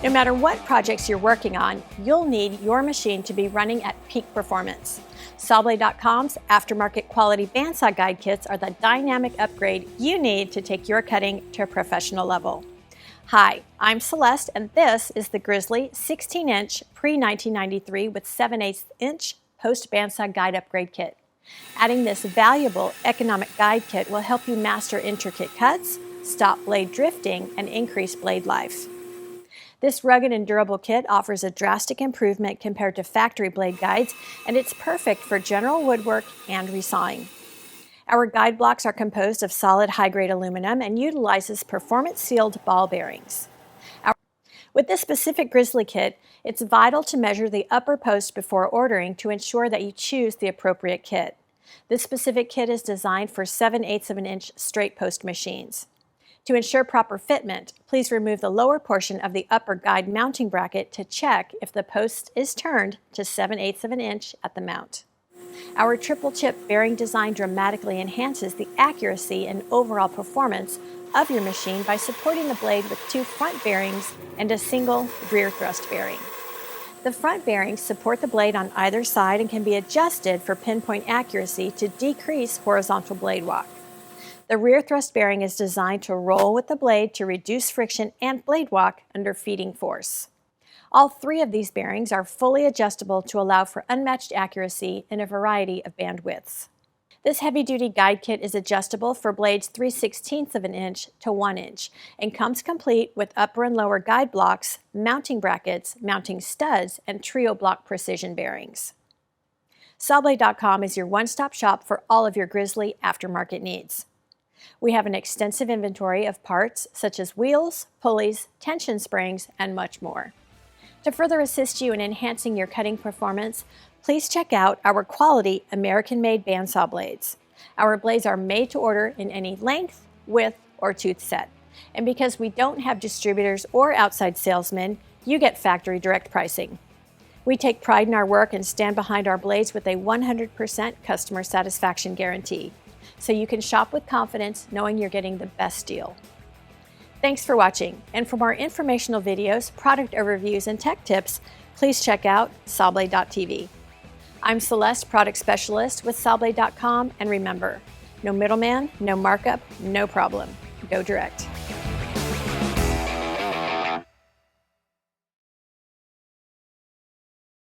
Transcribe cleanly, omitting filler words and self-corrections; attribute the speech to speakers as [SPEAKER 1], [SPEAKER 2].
[SPEAKER 1] No matter what projects you're working on, you'll need your machine to be running at peak performance. Sawblade.com's aftermarket quality bandsaw guide kits are the dynamic upgrade you need to take your cutting to a professional level. Hi, I'm Celeste, and this is the Grizzly 16-inch Pre-1993 with 7/8 inch post-bandsaw guide upgrade kit. Adding this valuable economic guide kit will help you master intricate cuts, stop blade drifting, and increase blade life. This rugged and durable kit offers a drastic improvement compared to factory blade guides, and it's perfect for general woodwork and resawing. Our guide blocks are composed of solid high-grade aluminum and utilizes performance-sealed ball bearings. With this specific Grizzly kit, it's vital to measure the upper post before ordering to ensure that you choose the appropriate kit. This specific kit is designed for 7/8 of an inch straight post machines. To ensure proper fitment, please remove the lower portion of the upper guide mounting bracket to check if the post is turned to 7/8 of an inch at the mount. Our triple chip bearing design dramatically enhances the accuracy and overall performance of your machine by supporting the blade with 2 front bearings and a single rear thrust bearing. The front bearings support the blade on either side and can be adjusted for pinpoint accuracy to decrease horizontal blade walk. The rear thrust bearing is designed to roll with the blade to reduce friction and blade walk under feeding force. All 3 of these bearings are fully adjustable to allow for unmatched accuracy in a variety of band widths. This heavy-duty guide kit is adjustable for blades 3/16 of an inch to 1 inch and comes complete with upper and lower guide blocks, mounting brackets, mounting studs, and trio block precision bearings. Sawblade.com is your one-stop shop for all of your Grizzly aftermarket needs. We have an extensive inventory of parts such as wheels, pulleys, tension springs, and much more. To further assist you in enhancing your cutting performance, please check out our quality American-made bandsaw blades. Our blades are made to order in any length, width, or tooth set. And because we don't have distributors or outside salesmen, you get factory direct pricing. We take pride in our work and stand behind our blades with a 100% customer satisfaction guarantee, so you can shop with confidence knowing you're getting the best deal. Thanks for watching, and for more informational videos, product overviews, and tech tips, please check out Sawblade.tv. I'm Celeste, Product Specialist with Sawblade.com, and remember, no middleman, no markup, no problem. Go direct.